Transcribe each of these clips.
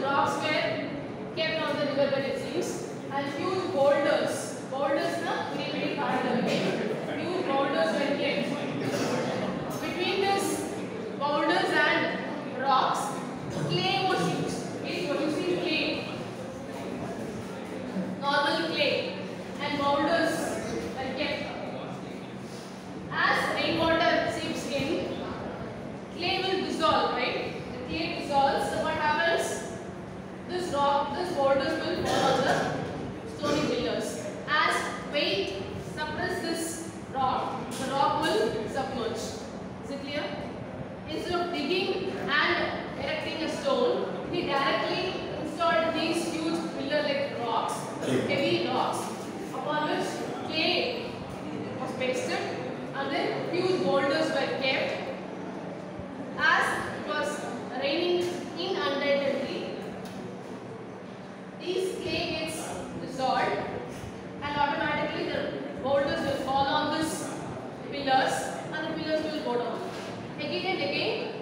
rocks were kept on the riverbed, it seems, and huge boulders. Boulders na very very hard. Huge boulders were kept. Between this boulders and rocks, clay was used. Okay, what you see, clay, normal clay, and boulders were kept. As rainwater seeps in, clay will dissolve, right? The clay dissolves. So what happens? This boulders will fall on the stony pillars. As weight suppress this rock, the rock will submerge. Is it clear? Instead of digging and erecting a stone, he directly installed these huge pillar-like rocks, heavy rocks, upon which clay was pasted, and then huge boulders were kept. As it was raining inundatedly, these clay gets dissolved, and automatically the boulders will fall on these pillars, and the pillars will go down. Again and again,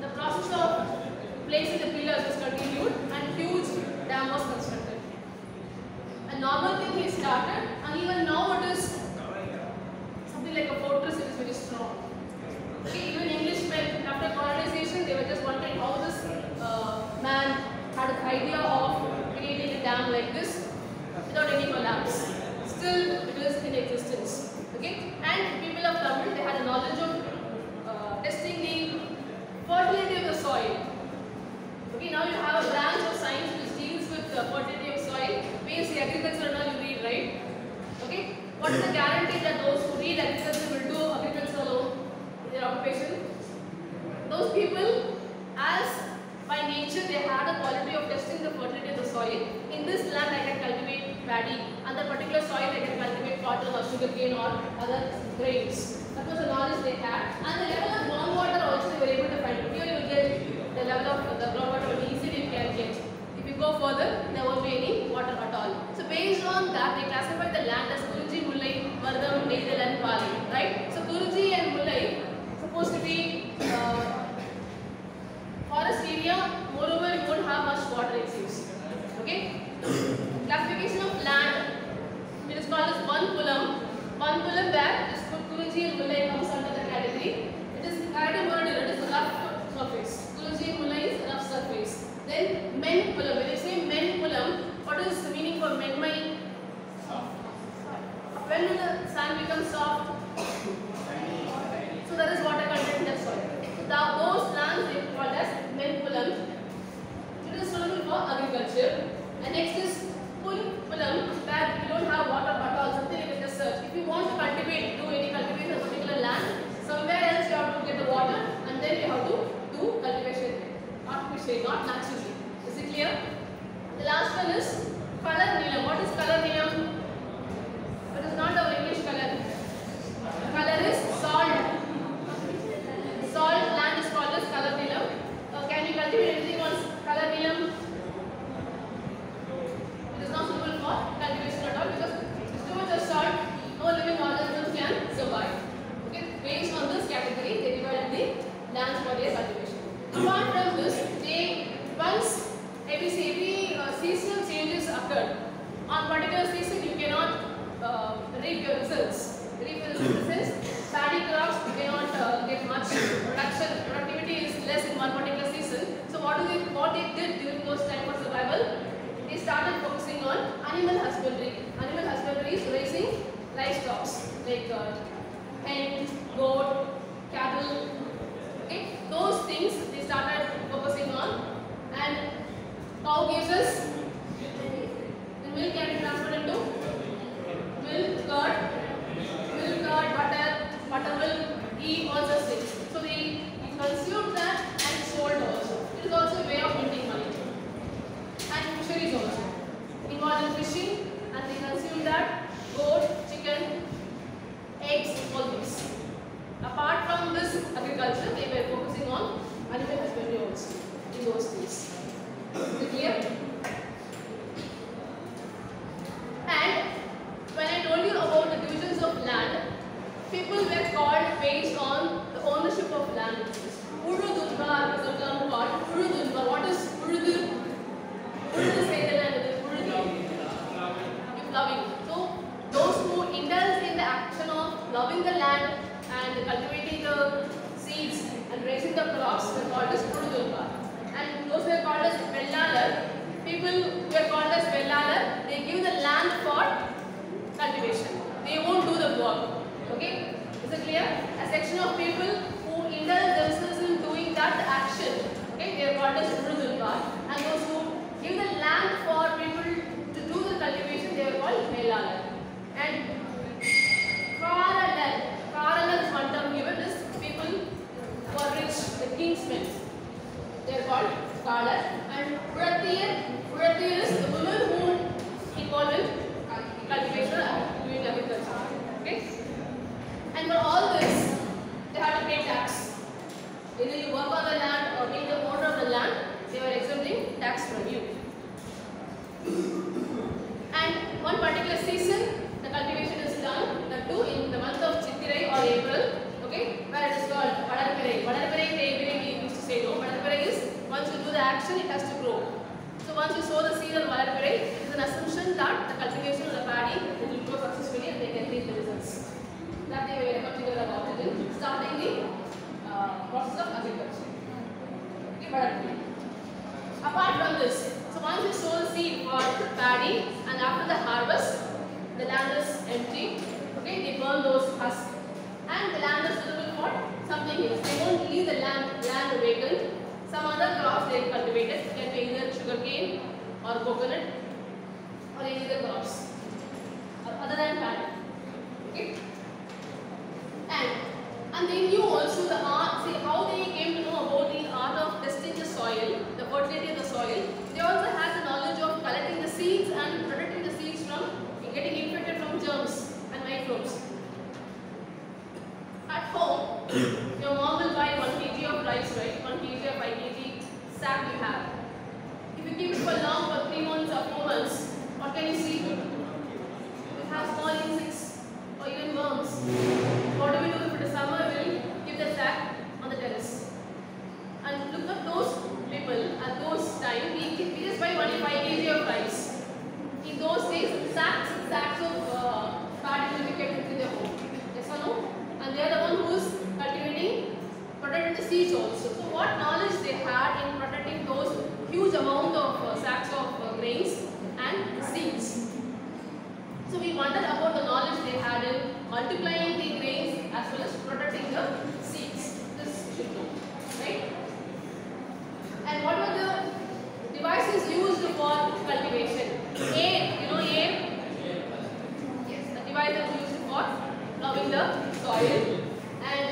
the process of placing the pillars was continued, and huge dam was constructed. A normal thing he started, and even now it is something like a fortress. It is very strong. Okay, even Englishmen after colonization, they were just wondering how this man had an idea of creating a dam like this without any collapse. Still, it is in existence. Okay, and people of Tamil, they had a knowledge of testing the fertility of the soil. Okay, now you have a branch of science which deals with the fertility of soil. BSc agriculture and all you read, right? Okay, what is the guarantee that those who read agriculture will do agriculture alone in their occupation? Those people, as by nature they had a quality of testing the fertility of the soil. In this land I can cultivate paddy, and that particular soil I can cultivate cotton or sugarcane or other grains. That was the knowledge they had, and the level of groundwater also they were able to find. Here you will get the level of the groundwater will easily you can get. If you go further, there won't be any water at all. So based on that, they classified the land as Kurunji, Mullai, Vardham, Neithal and Pali. Right? So Kurunji and Mullai supposed to be forest area. Moreover, you won't have much water, it seems. Okay? Classification of land. It is called as one pulam. One pulam where this Kurunji and Mullai comes under the category. It is categorized. It is rough surface. Kurunji and Mullai is rough surface. Then men pulam. When you say men pulam, what is the meaning for men? When will the sand become soft? So that is water content in the soil. So those lands they called as men pulam. It is suitable for agriculture. And next is pul pulam, where we don't have water at all, something like a desert. If you want to cultivate, do any cultivation on a particular land, somewhere else you have to get the water, and then you have to do cultivation. Artificially, not naturally. Is it clear? The last one is color neelam. What is color neelam? It is not our English color. The color is salt. Salt land is called as color neelam. Can you cultivate anything on color neelam? It is not suitable for cultivation at all because it's too much of salt. No living organisms can survive. Okay, based on this category, they divided the lands for their cultivation. Apart from this, once every seasonal changes occurred. On particular season, you cannot reap your results. Reap your results. Paddy crops you cannot get much production. Productivity is less in one particular season. So what they did during those time for survival? They started focusing on animal husbandry. Animal husbandry is raising livestock like hen, goat, cattle. Okay, those things they started focusing on, and cow gives us the milk can be transferred into milk, curd, butter, buttermilk, ghee, all such things. So we consumed that and sold also. It is also a way of making money. And fisheries also involved in fishing, and they consume that goat, chicken, eggs, all these. Apart from this agriculture, they were focusing on animal husbandry scholar, and Uratiyar is the woman who involved in cultivation and doing agriculture. Okay? And for all this, they had to pay tax. Either you work on the land or being the owner of the land, they were exempting tax from you. And one particular season, the cultivation is done, the two in the month of Chittirai or April, okay, where it is called Vadarpirai. Vadarpirai, we used to say no. Vadarpirai is once you do the action, it has to grow. So once you sow the seed on Vadarpirai, it is an assumption that the cultivation of the paddy will grow successfully and they can reap the results. That they were very particular about it in starting the process of agriculture. Okay, Vadarpirai. Apart from this, so once you sow the seed for paddy and after the harvest, the land is empty. Okay, they burn those husks and the land is suitable for something else. They won't leave the land vacant. Some other crops they cultivated. It can be either sugarcane or coconut or any other crops other than paddy. Okay, and they knew also the art. See how they came to know about the art of testing the soil, the fertility of the soil. They also had the knowledge of collecting the seeds and protecting the seeds from getting infected from germs and microbes. At home, your mom will buy 1 kg of rice, right? 1 kg or 5 kg sack you have. If you keep it for long, for 3 months or 4 months, what can you see? You have small insects or even worms. What do we do if it is summer? We will keep the sack on the terrace. And look at those people at those times, we just buy 5 kg of rice. In those days, sacks of paddy will be kept within their home. Yes or no? And they are the one who is cultivating, protecting the seeds also. So what knowledge they had in protecting those huge amount of sacks of grains and seeds. So we wondered about the knowledge they had in multiplying the grains as well as protecting the seeds. This you should know, right? And what were the devices used for cultivation? You know A? Yes, the device that is used for ploughing the soil. And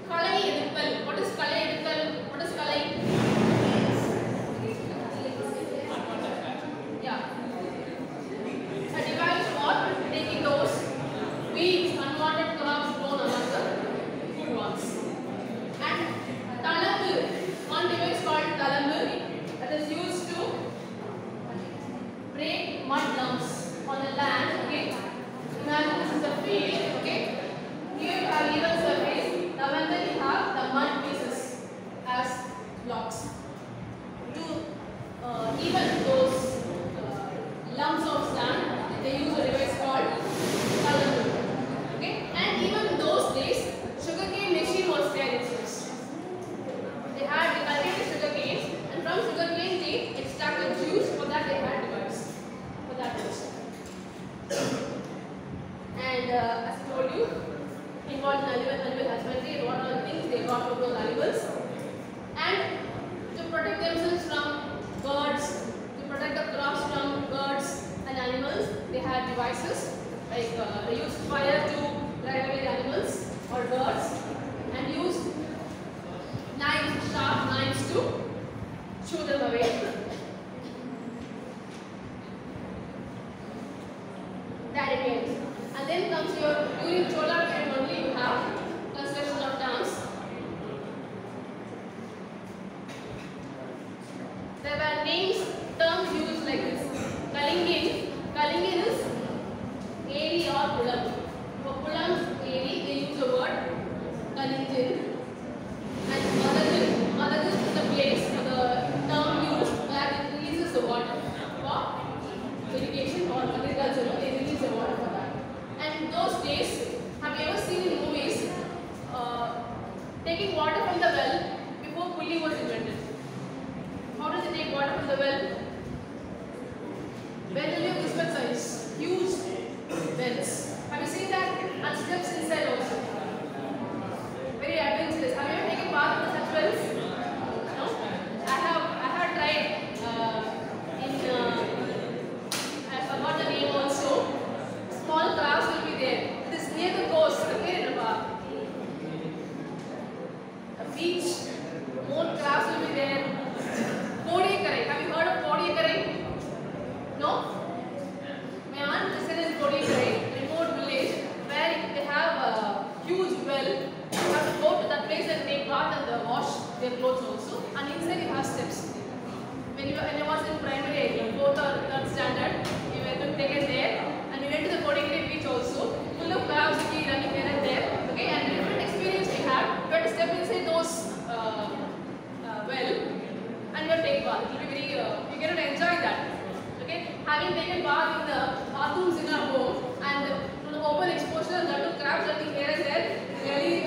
Kalai Edukal. What is Kalai Edukal? What is Kalai? Yeah. A device for taking those weeds, unwanted crops grown among the good ones. And Talambu, one device called Talambu that is used to break mud lumps on the land. Okay. Imagine this is a field. Okay. Here you have even surface. Now and then you have the mud pieces as blocks. To even those lumps of sand, they use a device called Talambu. Okay. And even in those days, sugarcane machine was there in use. They cultivated sugarcane, and from sugarcane they extracted juice. For that they had device for that also. And as I told you, involved in animal husbandry and what are the things they got from those animals. And to protect themselves from birds, to protect the crops from birds and animals, they had devices like they used fire to drive away the animals or birds, and used knives, sharp knives to shoo them away. That it ends. And then comes during Chola period only you have construction of dams. There were terms used like this. Kalingin is Eri or Pulam. For Pulam, Eri, they use the word Kalingin. And Madagal is the place for the term used where it releases the water for irrigation or agriculture. They release the water for that. And in those days, have you ever seen in movies taking water from the well before pulling was invented? How does it take water from the well? Well will be this much size, huge wells. Have you seen that? And steps inside also. Very adventurous. Have you ever taken part in such wells? No? I have tried I forgot the name also. Small crafts will be there. It is near the coast, a beach. More crafts will be there. bath. It will be very, you cannot enjoy that. Okay, having taken bath in the bathrooms in our home and to the open exposure, that to crabs running here and there, really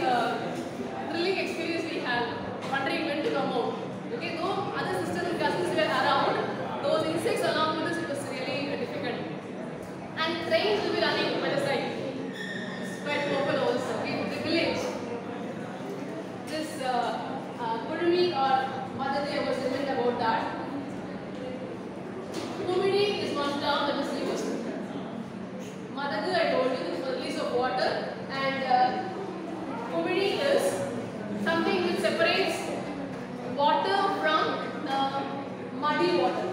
thrilling experience we have. Wondering when to come out. Okay, though other sisters and cousins were around, those insects along with us, it was really difficult. And trains will be running by the side. It's quite open also. Okay, the village. This Kurmi or Madhya was written about that. Kumidi is one term that is used. Madhya, I told you, is the release of water, and Kumidi is something which separates water from muddy water.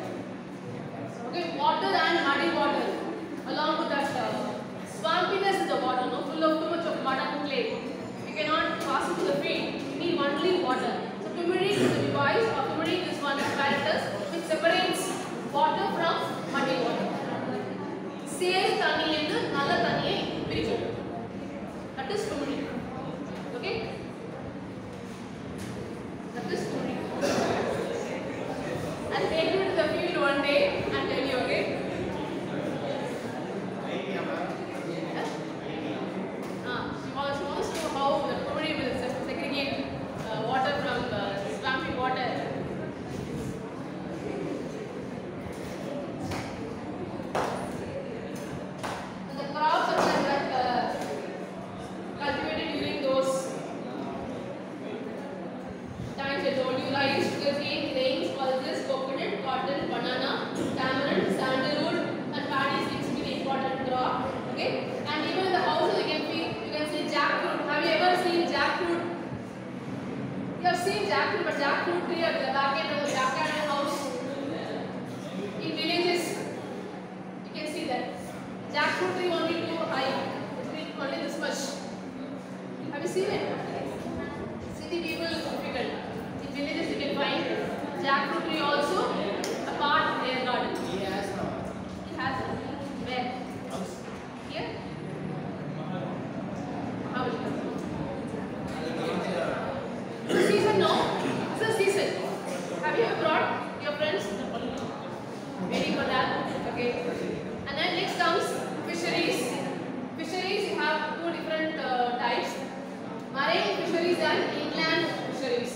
Okay, water and muddy water. Along with that swampiness in the water, no, full of too much of mud and clay. You cannot pass it to the feet. You need only water. So turmeric is a device, or turmeric is one apparatus which separates water from muddy water. Sale thanniyendu nalla thanniyai pirikum. That is turmeric. Okay? That is turmeric. I'll take you to the field one day and tell you, okay? She wants to know how the turmeric will segregate water from swampy water. And the crops that cultivated during those times I told you, rice, sugarcane, grains, pulses, coconut, cotton, banana, tamarind, sandalwood, and paddy seems to be the important crop. Okay, and even in the houses you can see jackfruit. Have you ever seen jackfruit? You have seen jackfruit, but jackfruit tree at the back end of the backyard of the house. In villages, you can see that jackfruit tree won't be too high. It will be only this much. Have you seen it? City people is difficult. In villages you can find jackfruit tree also a part of their garden. He has where? Here? How is it? It's a season, no? It's a season. Have you ever brought your friends? Waiting for that? Okay. And then next comes fisheries. Fisheries, you have two different types. Marine fisheries and inland fisheries.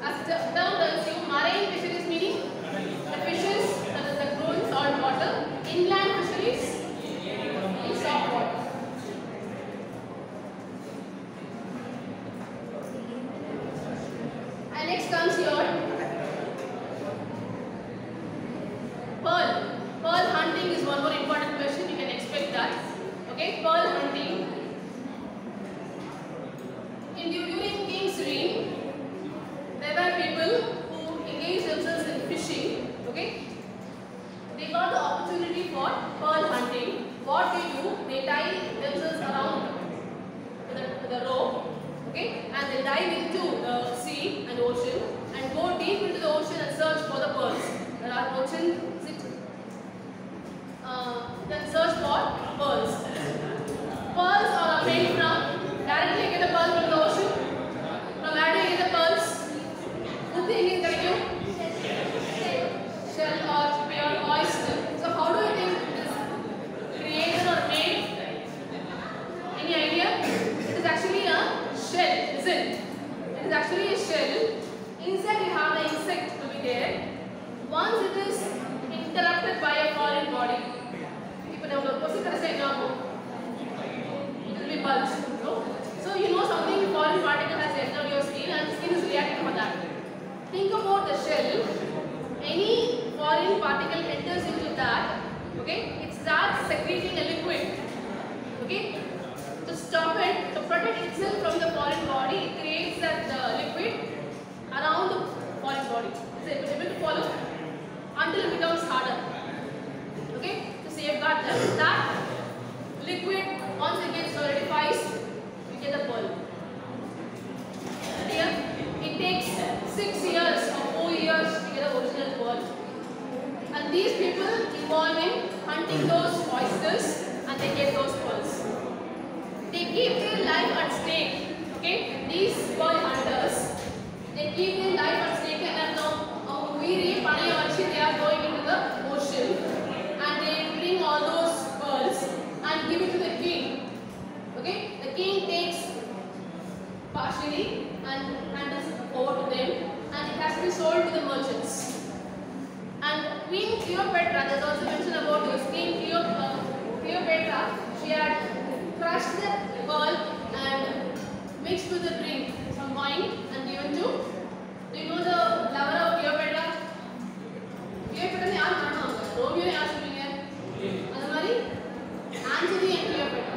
As the term tells you, marine fisheries meaning the fishes that grow in salt water. Inland fisheries in soft water. And next comes your pearl. Pearl hunting is one more important question. You can expect that. Okay, pearl hunting. During King's reign, there were people who engaged themselves in fishing. Okay, they got the opportunity for pearl hunting. What they do, they tie themselves around with a rope. Okay, and they dive into the sea and ocean and go deep into the ocean and search for the pearls. There are ocean then search for pearls. Pearls are made from directly get the pearl from the ocean. From where do you get the pearls? Who think is getting you? Shell or pure oyster. So how do you think it is created or made? Any idea? It is actually a shell, isn't it? It is actually a shell. Inside you have the insect to be there. Once it is interrupted by a foreign body, it will be bulged. No? So you know something foreign particle has entered your skin and the skin is reacting to that. Think about the shell. Any foreign particle enters into that, okay, it starts secreting a liquid. Okay? To stop it, to protect itself from the foreign body, it creates that liquid around the foreign body. Is it able to follow? Until it becomes harder. Okay? To safeguard that. That liquid, once it gets solidifies, you get the pearl. Here, it takes 6 years or 4 years to get the original pearl. And these people involved in hunting those oysters and they get those pearls. They keep their life at stake. Okay, these pearl hunters, they keep their life at stake and now we and hands over to them, and it has to be sold to the merchants. And Queen Cleopatra, there's also mention about this. Queen Cleopatra, she had crushed the pearl and mixed with the drink, some wine, and given to. Do you know the lover of Cleopatra? Cleopatra ne yaar kaananga? Romeo ne yaar solringa? Adha mari Antony and Cleopatra,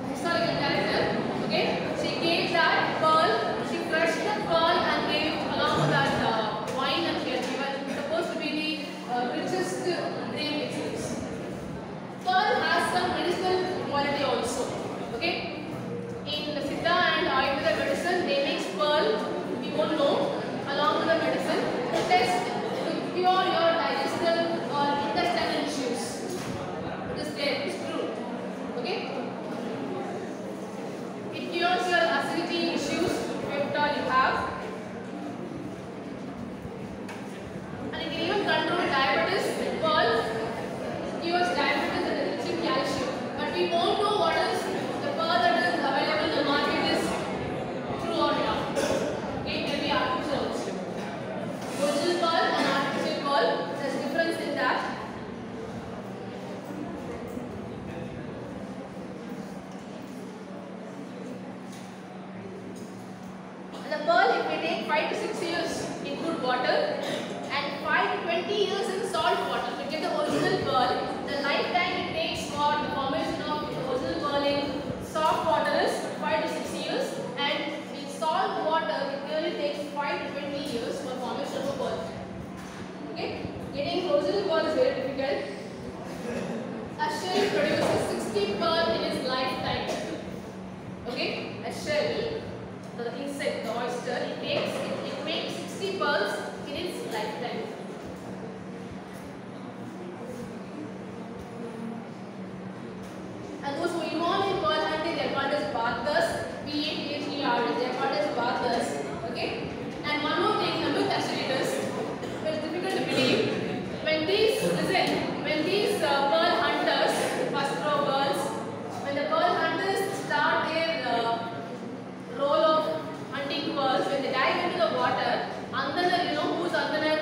historical character. Okay, she gave that pearl. She crushed the pearl and gave it along with that wine and beer. She was supposed to be the richest drink it seems. Pearl has some medicinal quality also. Okay, in the Siddha and Ayurveda medicine, they mix pearl. We won't know along with the medicine to test to cure your digestive or intestinal issues. It is there. It's true. Okay. It cures your acidity issues, if all you have. And it can even control diabetes. Pearl cures diabetes and it's rich in calcium. But we won't know what is the pearl that is available in the market is true or not. Okay, it can be artificial also. Original pearl and artificial pearl, there's difference in that. The pearl, it may take 5 to 6 years in good water and 5 to 20 years in salt water. To get the original pearl, the lifetime it takes for the formation of the original pearl in soft water is 5 to 6 years, and in salt water it really takes 5 to 20 years for formation of a pearl. Okay? Getting original pearl is very difficult. A shell produces 60 pearl in its lifetime. Okay? A shell, the insect, the oyster, it makes 60 pearls in its lifetime. And those who involved in pearl hunting, they are called as bathers, B-A-T-H-E-R, they are called as bathers. Okay? And one more thing, a myth actually it is, it's difficult to believe. When these pearl hunters, first row girls, when the pearl hunters start their role of hunting pearls, when they dive into the water, Andanar, you know who's Andanar?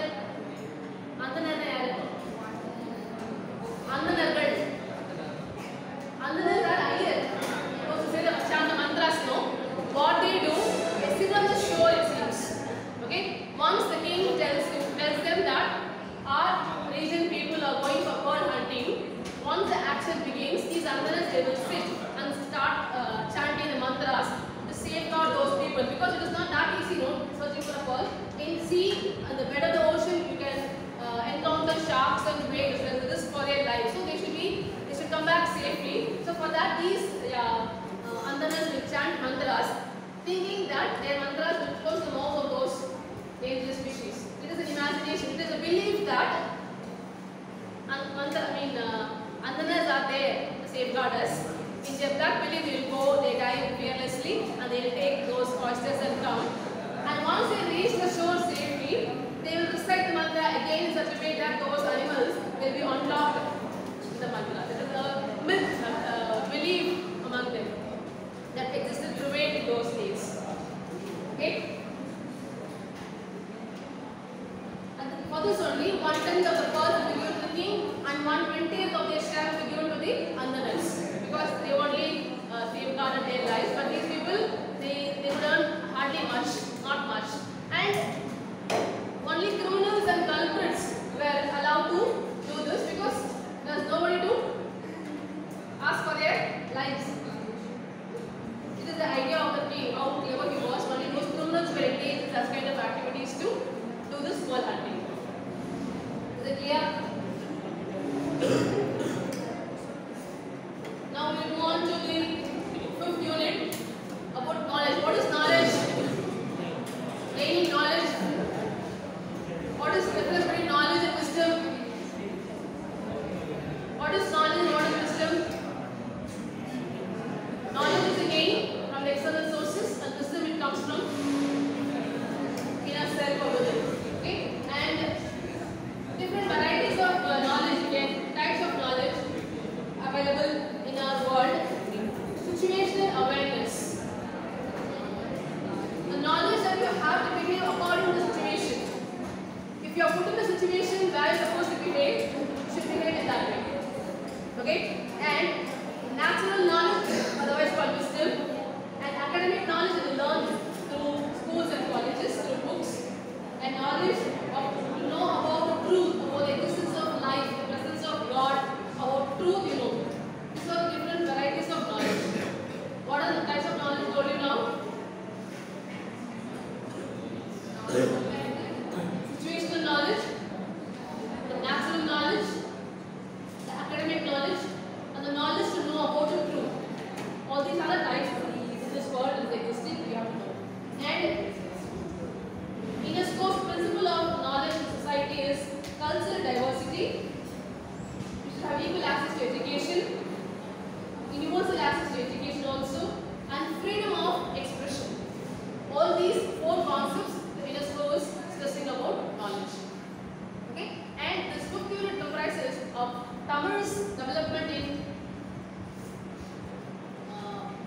Andanar ne yaar? Andanargal. Andanar are higher. Those who say the Chanda mantras know what they do. They sit on the shore it seems. Okay. Once the king tells them that our region people are going for pearl hunting, once the action begins, these Andanas they will sit and start chanting the mantras to safeguard those people, because it is not that easy, no, searching for a pearl. In sea, at the bed of the ocean, you can encounter sharks and whales. There is risk for their life, so they should come back safely. So for that, these Andanas will chant mantras, thinking that their mantras will close the mouth of those dangerous species. It is an imagination. It is a belief that Andanas are there to safeguard us. In their black belief, they will go, they dive fearlessly, and they will take those oysters and come. And once they reach the shore safely, they will recite the mantra again in such a way that those animals will be unlocked with the mantra. There is a myth, belief among them that existed prevailed in those days. Okay? And for this only, 1/10 of the pearl will be given to the king, and 1/20th of their share will be given to the Andanas, because they only safeguarded their lives. But these people, they would earn hardly much, not much. And only criminals and culprits were allowed to do this, because there was nobody to ask for their lives. It is the idea of the king, how clever he was. Only those criminals were engaged in such kind of activities to do this pearl hunting. Is it clear? Now we move on to the 5th unit about knowledge. What is knowledge? Gaining knowledge situation where you're supposed to behave, you should behave in that way. Okay? And natural knowledge, otherwise called wisdom, and academic knowledge is learned through schools and colleges, through books, and knowledge of to know about the truth, about the existence of life, the presence of God, about truth, you know. These are the different varieties of knowledge. What are the types of knowledge told you now? Situational knowledge, the natural knowledge, the academic knowledge, and the knowledge to know about the truth. All these are the types in this world is existing, we have to know. And UNESCO's principle of knowledge in society is cultural diversity. We should have equal access to education, universal access to education also, and freedom of expression. All these four concepts the UNESCO is discussing about knowledge. Okay? And this book unit comprises of Tamil's development in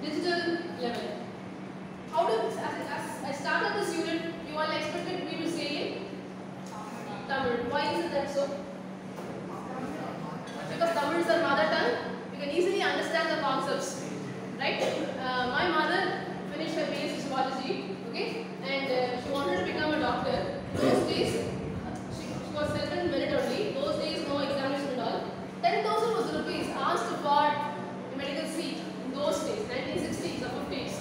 digital level. How do, as I started this unit, you all expected me to say it? Tamil. Why is that so? Because Tamil is our mother tongue, you can easily understand the concepts. Right? My mother finished her BSc Zoology, okay? And she wanted to become a doctor. Those days, she was selected in merit only. Those days, no examination at all. 10,000 was the rupees asked for a medical seat in those days, 1960s or 50s.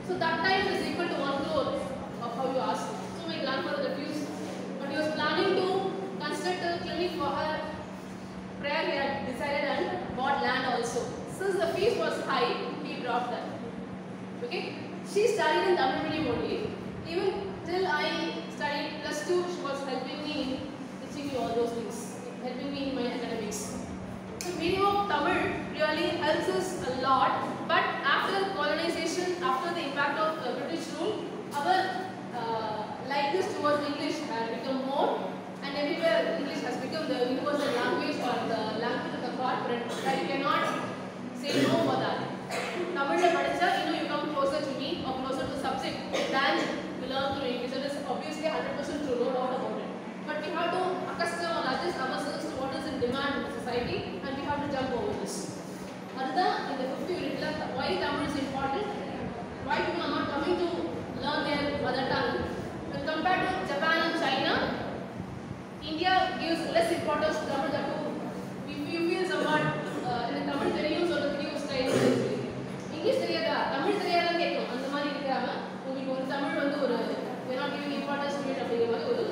So that time is equal to 1 crore of how you asked. So my grandfather refused. But he was planning to construct a clinic for her prayer. He had decided and bought land also. Since the fees was high, he dropped that. Okay? She studied in Tamil medium only. Even till I studied +2, she was helping me in teaching me all those things, helping me in my academics. The medium of Tamil really helps us a lot. But after colonization, after the impact of British rule, our likeness towards English has become more, and everywhere English has become the universal language or the language of the corporate, that you cannot say no for that. Tamil you know, you come closer to me or closer to the subject than you learn through English. That is obviously 100% true, no doubt about it. But we have to accustom or adjust ourselves to what is in demand in society, and we have to jump over this. Other in the 5th unit, why Tamil is important, why people are not coming to learn their mother tongue. When compared to Japan and China, India gives less importance to Tamil than to, if you feel somewhat in the Tamil தெரியும் சொல்றதுக்கு style English தெரியாதா தமிழ் தெரியாதான்னு கேட்கும். அந்த மாதிரி இருக்காம உங்களுக்கு ஒரு தமிழ் வந்து ஒரு we are not giving importance to it அப்படிங்கிற மாதிரி ஒரு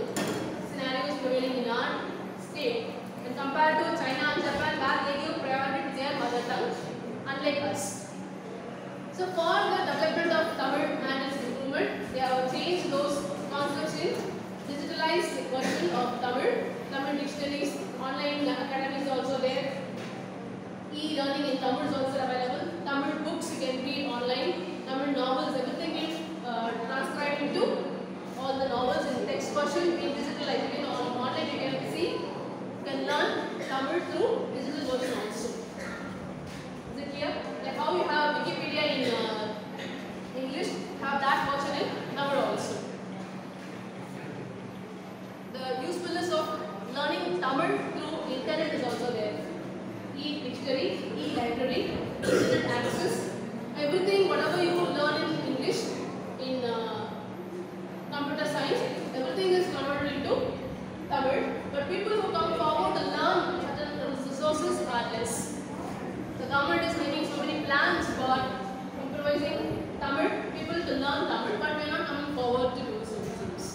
scenarios prevailing in our state. When compared to China and Japan, where they give priority to their mother tongue, unlike us. So for the development of Tamil and its improvement, they have changed those concepts in digitalized version of Tamil. Tamil dictionaries, online academies also there. E-learning in Tamil is also available. Tamil books you can read online. Tamil novels, everything is transcribed into all the novels in text version in digitalized. You know, online you can see, you can learn Tamil through digital version also. Is it clear? Like how you have Wikipedia in English, have that version in Tamil also. The usefulness of learning Tamil through internet is also there. E-dictionary, e-library, internet access, everything, whatever you learn in English, in computer science, everything is converted into Tamil. But people who come forward to learn certain resources are less. The government is making so many plans for improvising Tamil, people to learn Tamil, but we are not coming forward to do so things.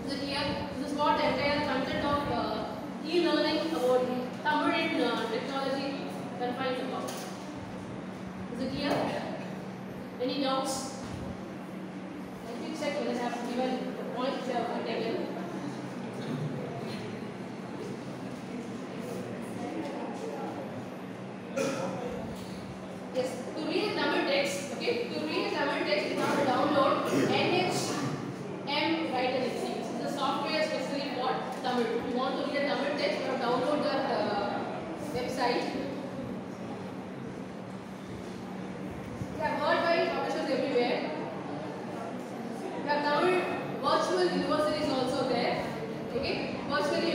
Is it clear? This is what the entire content of e-learning about Tamil in technology confines about. Is it clear? Any doubts? Let me check whether I have given the points which I have taken. Yes, to read a Tamil text, okay, to read a Tamil text, you have to download NHM Writer Exit. This is a software specifically for Tamil. If you want to read a Tamil text, you have to download the website. We have worldwide publishers everywhere. We have Tamil virtual universities also there. Okay, virtually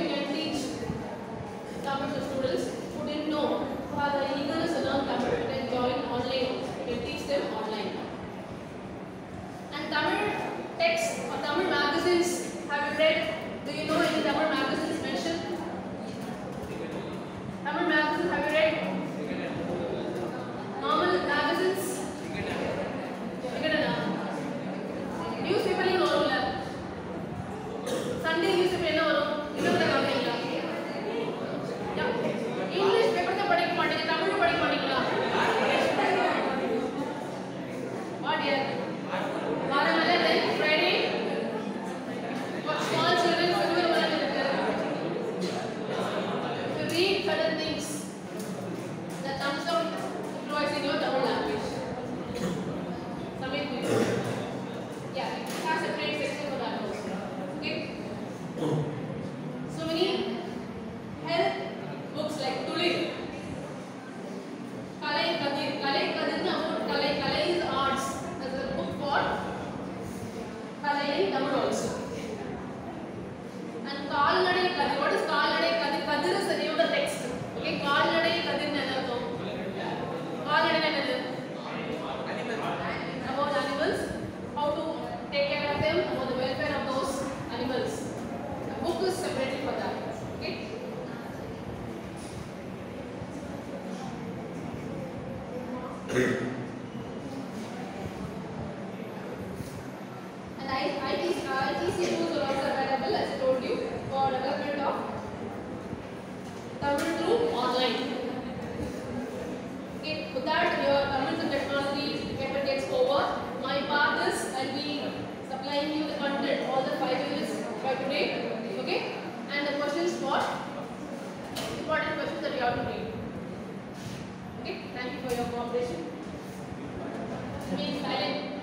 focus separately for that. Okay. And ITC tools are also available, as I told you, for development of Tamil through online. Okay, with that your Tamil and technology paper gets over. My part is I'll be supplying you the content, all the 5 units by today. Okay, and the questions for important questions that you have to read. Okay, thank you for your cooperation. Remain silent.